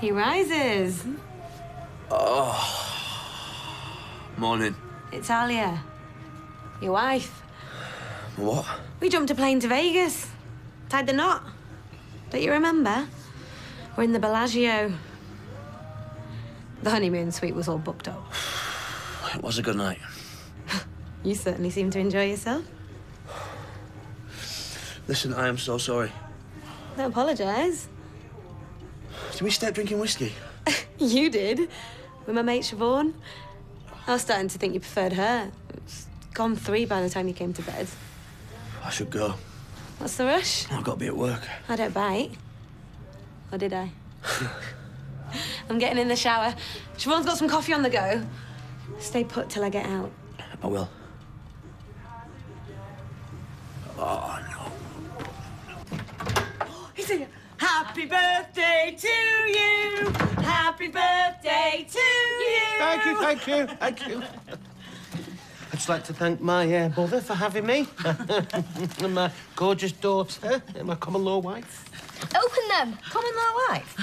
He rises. Oh. Morning. It's Alia, your wife. What? We jumped a plane to Vegas. Tied the knot. Don't you remember? We're in the Bellagio. The honeymoon suite was all booked up. It was a good night. You certainly seem to enjoy yourself. Listen, I am so sorry. Don't apologise. Did we start drinking whiskey? You did. With my mate Siobhan. I was starting to think you preferred her. It was gone 3 by the time you came to bed. I should go. What's the rush? I've got to be at work. I don't bite. Or did I? I'm getting in the shower. Siobhan's got some coffee on the go. Stay put till I get out. I will. Oh, no. He's here. Happy birthday to you. Happy birthday to you. Thank you, thank you, thank you. I'd just like to thank my mother for having me. And my gorgeous daughter, and my common-law wife. Open them. Common-law wife.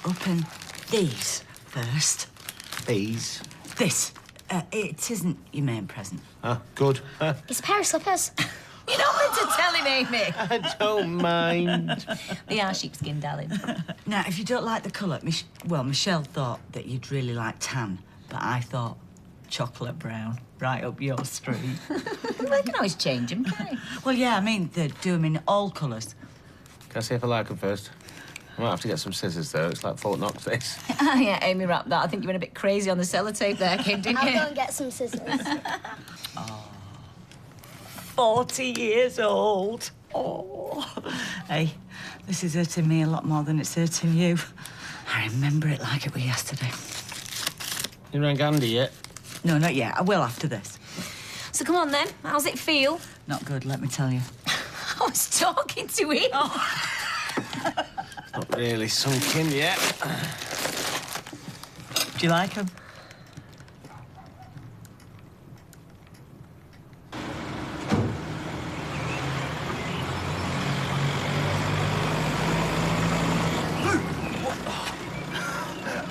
Open these first. These. This. It isn't your main present. Ah, good. It's a pair of slippers. You don't mean to tell him, Amy. I don't mind. They are sheepskin, darling. Now, if you don't like the colour, Michelle thought that you'd really like tan, but I thought chocolate brown, right up your street. Well, I can always change them, can't I? Well, yeah, I mean, they do them in all colours. Can I see if I like them first? I might have to get some scissors, though. It's like Fort Knox, this. Oh, yeah, Amy wrapped that. I think you went a bit crazy on the sellotape there, kid, didn't I'll you? go and get some scissors. 40 years old. Oh. Hey, this is hurting me a lot more than it's hurting you. I remember it like it was yesterday. You rang Andy yet? No, not yet. I will after this. So come on, then. How's it feel? Not good, let me tell you. I was talking to him. Not really sunk in yet. Do you like him?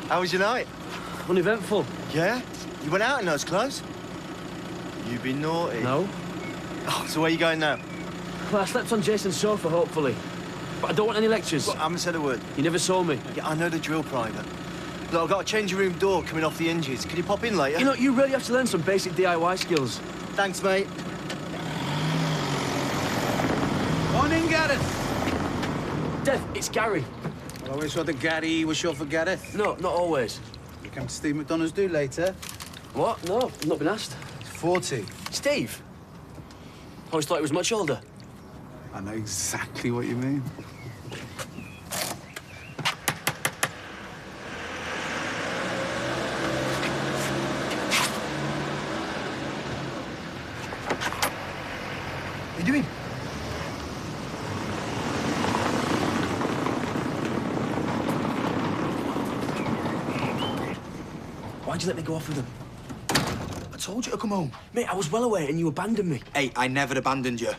How was your night? Uneventful. Yeah? You went out in those clothes? You been naughty? No. Oh, so where you going now? Well, I slept on Jason's sofa, hopefully. But I don't want any lectures. Look, I haven't said a word. You never saw me. Yeah, I know the drill, Private. Look, I've got a changing room door coming off the hinges. Can you pop in later? You know, you really have to learn some basic DIY skills. Thanks, mate. Morning, Gareth. Dev, it's Gary. I always thought that Gary was short for Gareth. No, not always. You come to Steve McDonough's do later. What? No, I've not been asked. He's 40. Steve? I always thought he was much older. I know exactly what you mean. What are you doing? Why'd you let me go off with him? I told you to come home. Mate, I was well away and you abandoned me. Hey, I never abandoned you.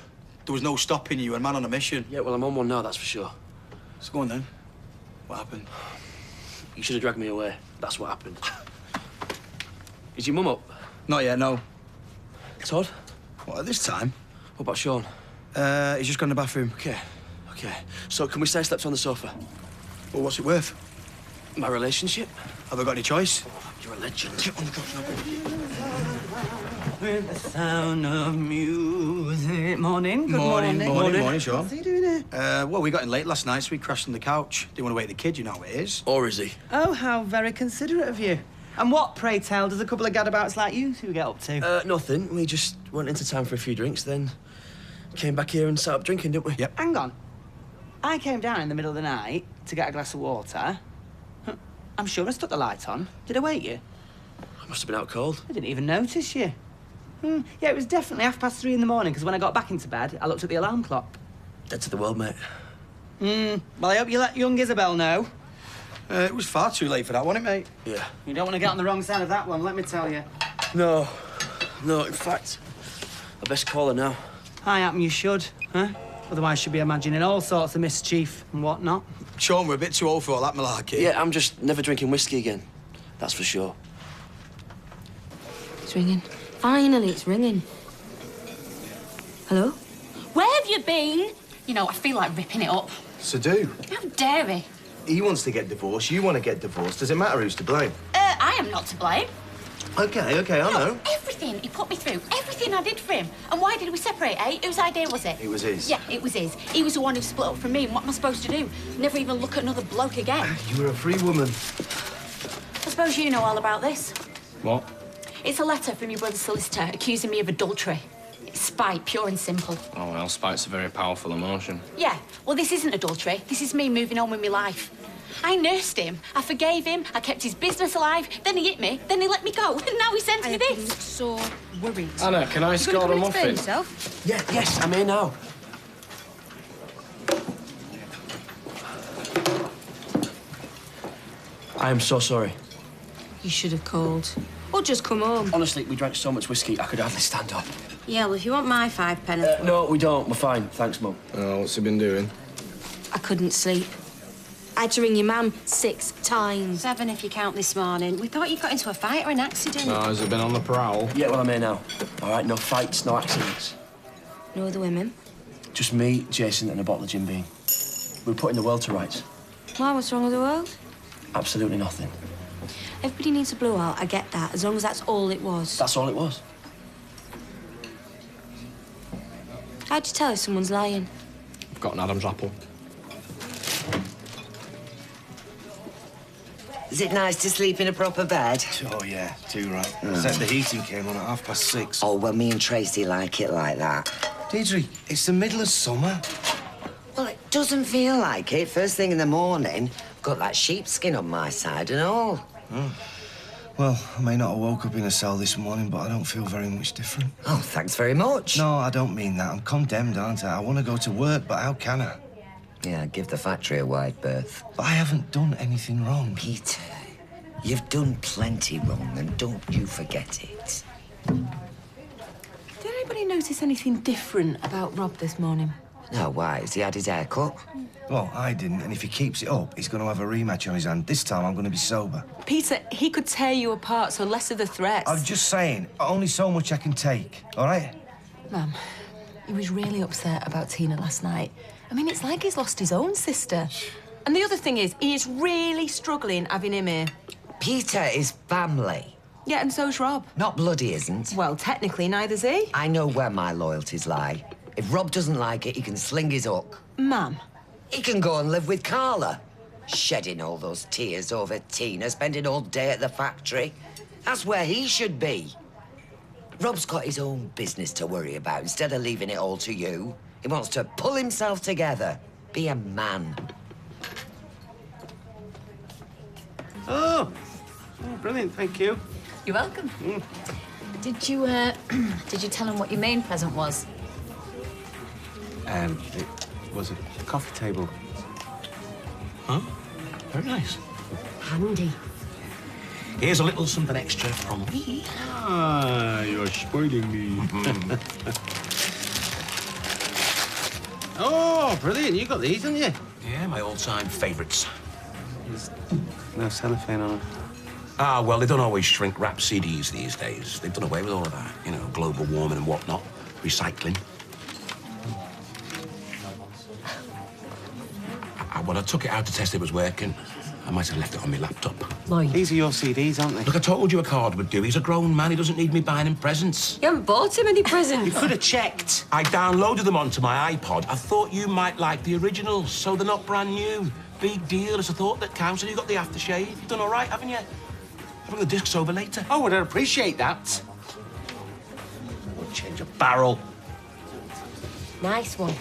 There was no stopping you. A man on a mission. Yeah, well, I'm on one now, that's for sure. So go on, then. What happened? You should have dragged me away. That's what happened. Is your mum up? Not yet, no. Todd? What, at this time? What about Sean? He's just gone to the bathroom. Okay. So can we say I slept on the sofa? Well, what's it worth? My relationship? Have I got any choice? You're a legend. With the sound of music. Morning. Good Morning, Sean. What's he doing here? Well, we got in late last night, so we crashed on the couch. Didn't want to wake the kid, you know how it is. Or is he? Oh, how very considerate of you. And what, pray tell, does a couple of gadabouts like you two get up to? Nothing. We just went into town for a few drinks, then came back here and sat up drinking, didn't we? Yep. Hang on. I came down in the middle of the night to get a glass of water. I'm sure I stuck the light on. Did I wake you? I must have been out cold. I didn't even notice you. Yeah, it was definitely 3:30 in the morning, because when I got back into bed, I looked at the alarm clock. Dead to the world, mate. Well, I hope you let young Isabel know. It was far too late for that, wasn't it, mate? Yeah. You don't want to get on the wrong side of that one, let me tell you. No, in fact, I best call her now. I happen you should, huh? Otherwise, she'd be imagining all sorts of mischief and whatnot. Sean, we're a bit too old for all that malarkey. Yeah, I'm just never drinking whiskey again. That's for sure. It's ringing. Finally, it's ringing. Hello? Where have you been? You know, I feel like ripping it up. So do. How dare he? He wants to get divorced, you want to get divorced. Does it matter who's to blame? I am not to blame. OK, I know. Everything he put me through, everything I did for him. And why did we separate, eh? Whose idea was it? It was his. Yeah, it was his. He was the one who split up from me, and what am I supposed to do? Never even look at another bloke again. You were a free woman. I suppose you know all about this. What? It's a letter from your brother's solicitor accusing me of adultery. It's spite, pure and simple. Oh, well, spite's a very powerful emotion. Yeah, well, this isn't adultery. This is me moving on with my life. I nursed him, I forgave him, I kept his business alive, then he hit me, then he let me go, and now he sends me this. I'm so worried. Anna, can I score a muffin? Yeah, yes, I'm here now. I am so sorry. You should have called. Or just come home. Honestly, we drank so much whiskey, I could hardly stand up. Yeah, well, if you want my 5 pence... No, we don't. We're fine. Thanks, Mum. Oh, what's he been doing? I couldn't sleep. I had to ring your mum 6 times. 7 if you count this morning. We thought you got into a fight or an accident. Oh, has he been on the prowl? Yeah, well, I'm here now. All right, no fights, no accidents. No other women? Just me, Jason, and a bottle of Jim Beam. We're putting the world to rights. Why, what's wrong with the world? Absolutely nothing. Everybody needs a blowout, I get that, as long as that's all it was. That's all it was. How'd you tell if someone's lying? I've got an Adam's apple. Is it nice to sleep in a proper bed? Oh, yeah, too right. Except the heating came on at 6:30. Oh, well, me and Tracy like it like that. Deirdre, it's the middle of summer. Well, it doesn't feel like it. First thing in the morning, I've got that sheepskin on my side and all. Well, I may not have woke up in a cell this morning, but I don't feel very much different. Oh, thanks very much. No, I don't mean that. I'm condemned, aren't I? I want to go to work, but how can I? Yeah, give the factory a wide berth. But I haven't done anything wrong. Peter, you've done plenty wrong, and don't you forget it. Did anybody notice anything different about Rob this morning? No, why? Has he had his hair cut? Well, I didn't, and if he keeps it up, he's going to have a rematch on his hand. This time, I'm going to be sober. Peter, he could tear you apart, so less of the threats. I'm just saying, only so much I can take, all right? Mum, he was really upset about Tina last night. I mean, it's like he's lost his own sister. And the other thing is, he is really struggling having him here. Peter is family. Yeah, and so's Rob. Not bloody isn't. Well, technically, neither's he. I know where my loyalties lie. If Rob doesn't like it, he can sling his hook. Mum. He can go and live with Carla. Shedding all those tears over Tina, spending all day at the factory. That's where he should be. Rob's got his own business to worry about instead of leaving it all to you. He wants to pull himself together. Be a man. Oh, brilliant, thank you. You're welcome. Did you tell him what your main present was? It was a coffee table. Huh? Very nice. Handy. Here's a little something extra from me. Ah, you're spoiling me. Oh, brilliant. You got these, haven't you? Yeah, my all-time favourites. There's no cellophane on them. Ah, well, they don't always shrink wrap CDs these days. They've done away with all of that. You know, global warming and whatnot. Recycling. When I took it out to test it was working, I might have left it on my laptop. Lloyd. These are your CDs, aren't they? Look, I told you a card would do. He's a grown man. He doesn't need me buying him presents. You haven't bought him any presents. You could have checked. I downloaded them onto my iPod. I thought you might like the originals, so they're not brand new. Big deal. It's a thought that counts, and you got the aftershave. You've done all right, haven't you? I'll bring the discs over later. Oh, well, I'd appreciate that. We'll change a barrel. Nice one.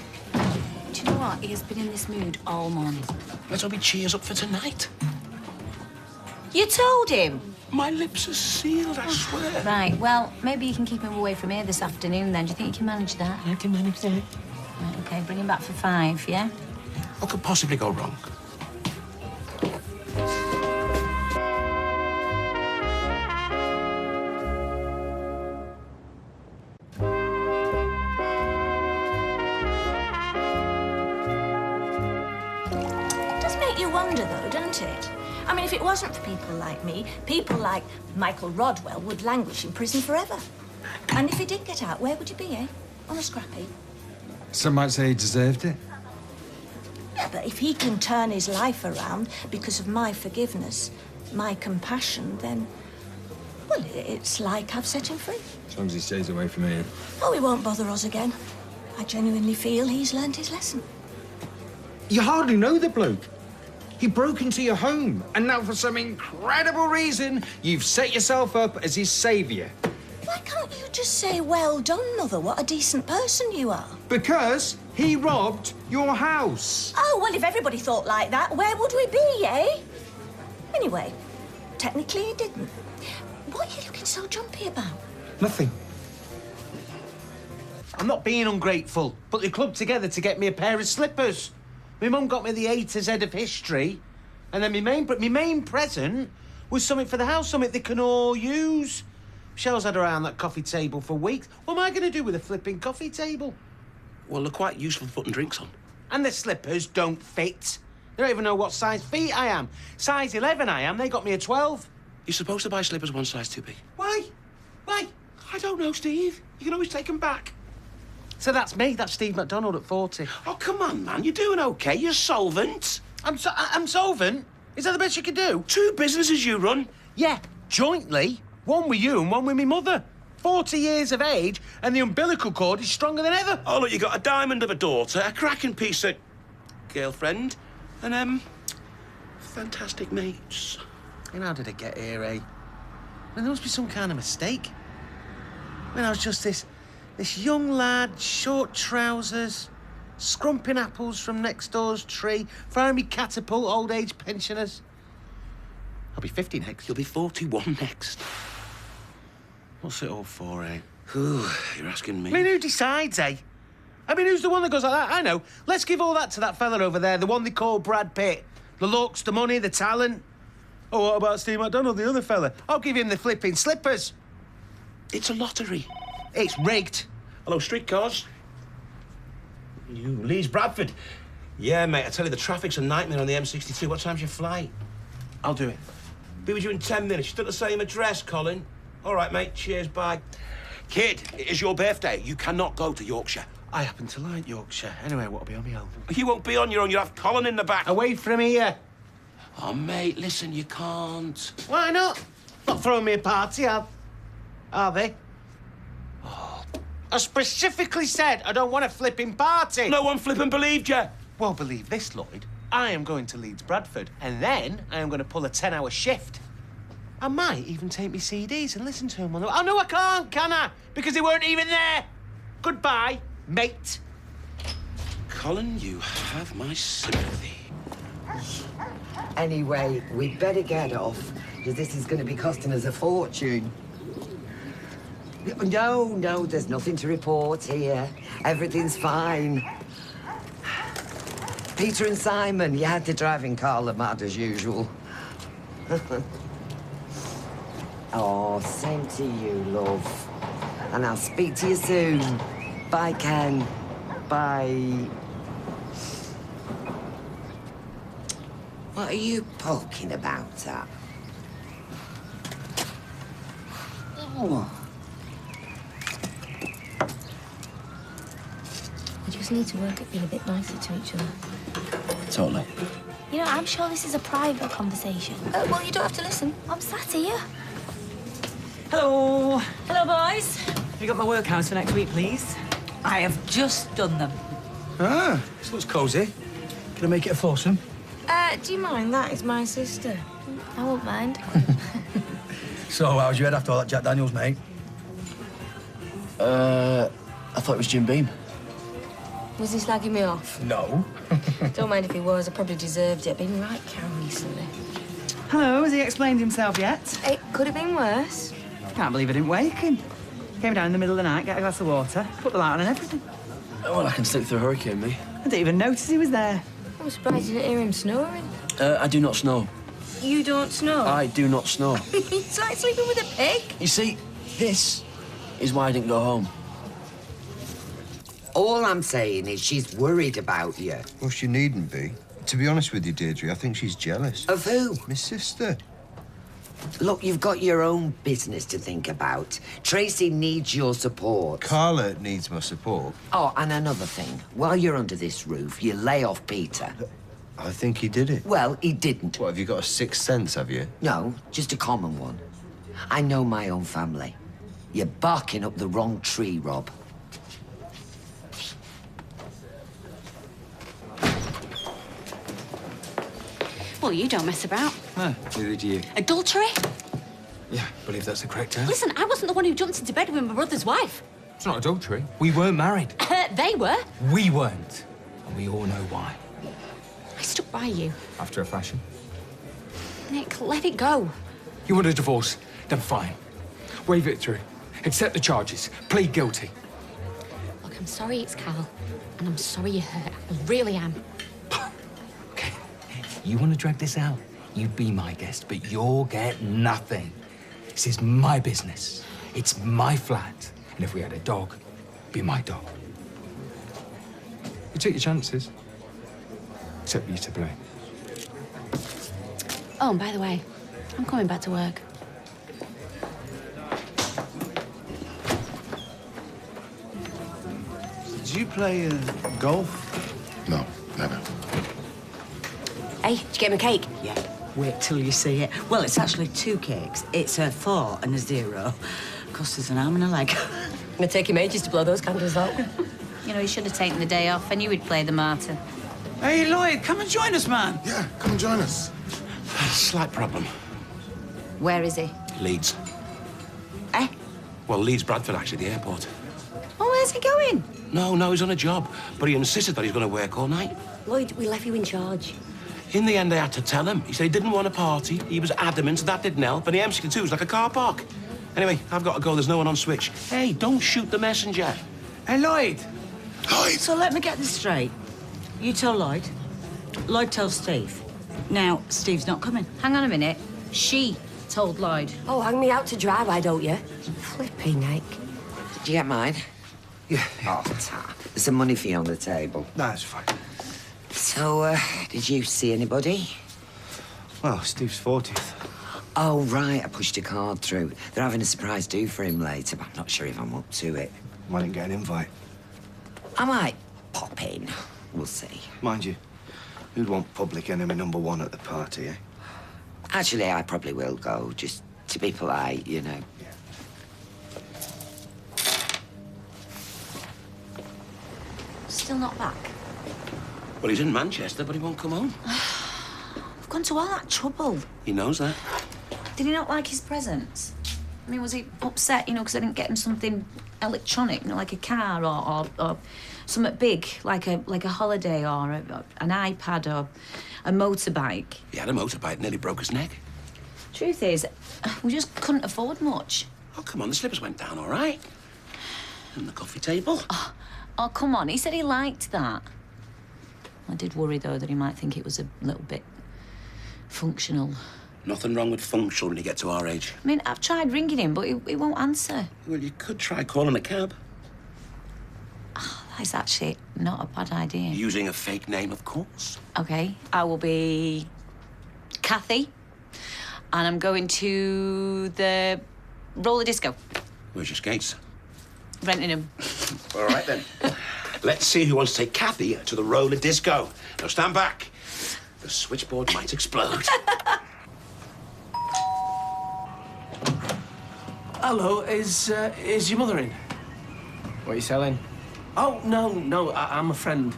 Do you know what? He has been in this mood all morning. Let's all be cheers up for tonight. You told him? My lips are sealed, I swear. Right, well, maybe you can keep him away from here this afternoon then. Do you think you can manage that? I can manage that. Right, OK, bring him back for 5, yeah? What could possibly go wrong? make you wonder, though, don't it? I mean, if it wasn't for people like me, people like Michael Rodwell would languish in prison forever. And if he did get out, where would he be, eh? On a scrappy? Some might say he deserved it. Yeah, but if he can turn his life around because of my forgiveness, my compassion, then... Well, it's like I've set him free. As long as he stays away from here. Oh, he won't bother us again. I genuinely feel he's learned his lesson. You hardly know the bloke. He broke into your home, and now for some incredible reason, you've set yourself up as his saviour. Why can't you just say, well done, Mother, what a decent person you are? Because he robbed your house. Oh, well, if everybody thought like that, where would we be, eh? Anyway, technically he didn't. What are you looking so jumpy about? Nothing. I'm not being ungrateful, but they clubbed together to get me a pair of slippers. My mum got me the A to Z of history, and then my main present was something for the house, something they can all use. Michelle's had around that coffee table for weeks. What am I going to do with a flipping coffee table? Well, they're quite useful for putting drinks on. And the slippers don't fit. They don't even know what size feet I am. Size 11 I am, they got me a 12. You're supposed to buy slippers one size too big. Why? Why? I don't know, Steve. You can always take them back. So that's me, that's Steve McDonald at 40. Oh, come on, man. You're doing OK. You're solvent. I'm solvent? Is that the best you could do? 2 businesses you run. Yeah, jointly. One with you and one with me mother. 40 years of age, and the umbilical cord is stronger than ever. Oh, look, you got a diamond of a daughter, a cracking piece of girlfriend, and, fantastic mates. And how did it get here, eh? There must be some kind of mistake. I mean, I was just this young lad, short trousers, scrumping apples from next door's tree, firing me catapult old age pensioners. I'll be 50 next. You'll be 41 next. What's it all for, eh? Ooh, you're asking me. I mean, who decides, eh? I mean, who's the one that goes like that? I know. Let's give all that to that fella over there, the one they call Brad Pitt. The looks, the money, the talent. Oh, what about Steve McDonald, the other fella? I'll give him the flipping slippers. It's a lottery. It's rigged. Hello, streetcars. You, Leeds Bradford. Yeah, mate, I tell you, the traffic's a nightmare on the M62. What time's your flight? I'll do it. Be with you in 10 minutes. Still the same address, Colin? All right, mate. Cheers, bye. Kid, it is your birthday. You cannot go to Yorkshire. I happen to like Yorkshire. Anyway, what'll be on my own? You won't be on your own. You'll have Colin in the back. Away from here. Oh, mate, listen, you can't. Why not? Not throwing me a party, are they? Oh. I specifically said I don't want a flipping party. No one flipping believed you. Well, believe this, Lloyd. I am going to Leeds Bradford, and then I am going to pull a 10-hour shift. I might even take me CDs and listen to them on the... Oh, no, I can't, can I? Because they weren't even there. Goodbye, mate. Colin, you have my sympathy. Anyway, we'd better get off, because this is going to be costing us a fortune. No, there's nothing to report here. Everything's fine. Peter and Simon, you had to driving Carla mad as usual. Oh, same to you, love. And I'll speak to you soon. Bye, Ken. Bye. What are you poking about at? Oh. We just need to work at being a bit nicer to each other. Totally. You know, I'm sure this is a private conversation. Well, you don't have to listen. I'm sat here. Hello. Hello, boys. Have you got my workhouse for next week, please? I have just done them. Ah, this looks cosy. Can I make it a foursome? Do you mind? That is my sister. I won't mind. So, how's your head after all that Jack Daniels, mate? I thought it was Jim Beam. Was he slagging me off? No. Don't mind if he was. I probably deserved it. Been right cow recently. Hello, has he explained himself yet? It could have been worse. Can't believe I didn't wake him. Came down in the middle of the night, get a glass of water, put the light on and everything. Well, I can sleep through a hurricane, me. I didn't even notice he was there. I'm surprised you didn't hear him snoring. I do not snore. You don't snore? I do not snore. It's like sleeping with a pig. You see, this is why I didn't go home. All I'm saying is she's worried about you. Well, she needn't be. To be honest with you, Deirdre, I think she's jealous. Of who? My sister. Look, you've got your own business to think about. Tracy needs your support. Carla needs my support. Oh, and another thing. While you're under this roof, you lay off Peter. I think he did it. Well, he didn't. What, have you got a sixth sense, have you? No, just a common one. I know my own family. You're barking up the wrong tree, Rob. Well, you don't mess about. No, neither do you. Adultery? Yeah, I believe that's the correct term. Listen, I wasn't the one who jumped into bed with my brother's wife. It's not adultery. We weren't married. They were. We weren't. And we all know why. I stuck by you. After a fashion. Nick, let it go. You want a divorce? Then fine. Wave it through. Accept the charges. Plead guilty. Look, I'm sorry it's Carl. And I'm sorry you're hurt. I really am. You want to drag this out? You be my guest, but you'll get nothing. This is my business. It's my flat. And if we had a dog, be my dog. You take your chances. Except you to blame. Oh, and by the way, I'm coming back to work. Did you play golf? No, never. Hey, did you get me a cake? Yeah, wait till you see it. Well, it's actually 2 cakes. It's a 4 and a 0. Cost us an arm and a leg. It'll take him ages to blow those candles out. You know, he should have taken the day off. I knew he'd play the martyr. Hey, Lloyd, come and join us, man. Yeah, come and join us. Slight problem. Where is he? Leeds. Eh? Well, Leeds Bradford, actually, the airport. Oh, where's he going? No, he's on a job, but he insisted that he's going to work all night. Lloyd, we left you in charge. In the end, I had to tell him. He said he didn't want a party. He was adamant, so that didn't help. And the M62 was like a car park. Anyway, I've got to go. There's no one on switch. Hey, don't shoot the messenger. Hey, Lloyd. Lloyd! So let me get this straight. You tell Lloyd. Lloyd tells Steve. Now, Steve's not coming. Hang on a minute. She told Lloyd. Oh, hang me out to dry, why don't you? Flipping heck. Did you get mine? Yeah. Oh, Ta. There's some money for you on the table. That's fine. So, did you see anybody? Well, Steve's 40th. Oh, right, I pushed a card through. They're having a surprise do for him later, but I'm not sure if I'm up to it. I didn't get an invite. I might pop in. We'll see. Mind you, who'd want public enemy #1 at the party, eh? Actually, I probably will go, just to be polite, you know. Still not back? Well, he's in Manchester, but he won't come home. I've gone to all that trouble. He knows that. Did he not like his presents? I mean, was he upset, you know, because I didn't get him something electronic, you know, like a car or something big, like a holiday or an iPad or a motorbike? He had a motorbike, nearly broke his neck. Truth is, we just couldn't afford much. Oh, come on, the slippers went down all right. And the coffee table. Oh, come on, he said he liked that. I did worry, though, that he might think it was a little bit functional. Nothing wrong with functional when you get to our age. I mean, I've tried ringing him, but he won't answer. Well, you could try calling a cab. That's actually not a bad idea. Using a fake name, of course. OK, I will be Kathy, and I'm going to the roller disco. Where's your skates? Renting them. All right, then. Let's see who wants to take Kathy to the roller disco. Now, stand back. The switchboard might explode. Hello, is your mother in? What are you selling? Oh, no, I'm a friend.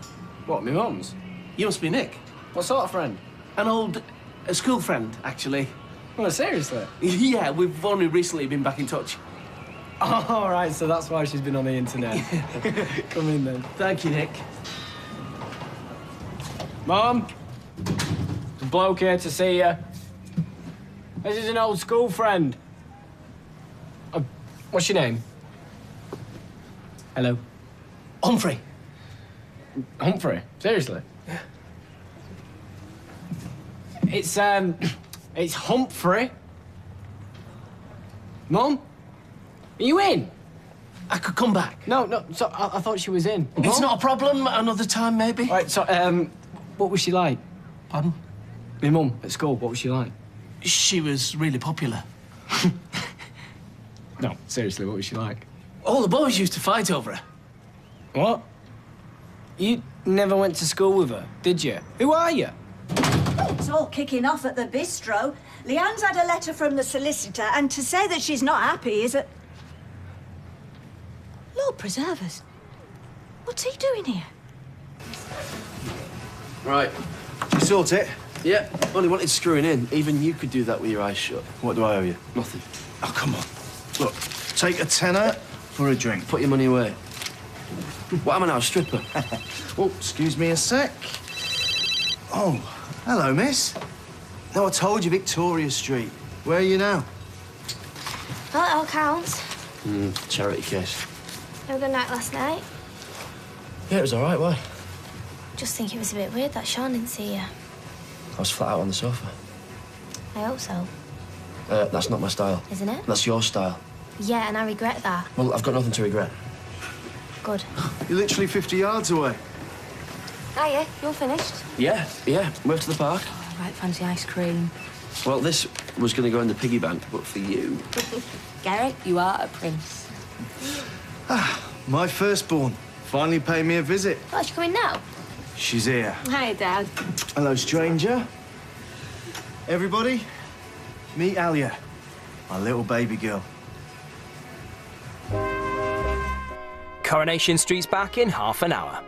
What, my mum's? You must be Nick. What sort of friend? An old school friend, actually. Well, seriously? Yeah, we've only recently been back in touch. Oh, all right, so that's why she's been on the internet. Come in, then. Thank you, Nick. Mum, there's a bloke here to see you. This is an old school friend. What's your name? Hello. Humphrey. Humphrey? Seriously? Yeah. It's Humphrey. Mum? Are you in? I could come back. No, I thought she was in. It's not a problem. Another time, maybe. All right, so, what was she like? Pardon? My mum at school, what was she like? She was really popular. No, seriously, what was she like? All the boys used to fight over her. What? You never went to school with her, did you? Who are you? It's all kicking off at the bistro. Leanne's had a letter from the solicitor, and to say that she's not happy is a... Lord preserve us. What's he doing here? Right. Did you sort it? Yeah, only wanted screwing in. Even you could do that with your eyes shut. What do I owe you? Nothing. Oh, come on. Look, take a tenner for a drink. Put your money away. What am I now, a stripper? Oh, excuse me a sec. Oh, hello, miss. No, I told you, Victoria Street. Where are you now? Well, it all counts. Charity case. Have a good night last night. Yeah, it was all right, why? Just think it was a bit weird that Sean didn't see you. I was flat out on the sofa. I hope so. That's not my style. Isn't it? That's your style. Yeah, and I regret that. Well, I've got nothing to regret. Good. You're literally 50 yards away. Hiya, you're finished? Yeah. We're to the park. Oh, right, fancy ice cream. Well, this was going to go in the piggy bank, but for you... Garrett, you are a prince. My firstborn. Finally paid me a visit. Oh, she's coming now? She's here. Hi, Dad. Hello, stranger. Everybody, meet Alia, my little baby girl. Coronation Street's back in half an hour.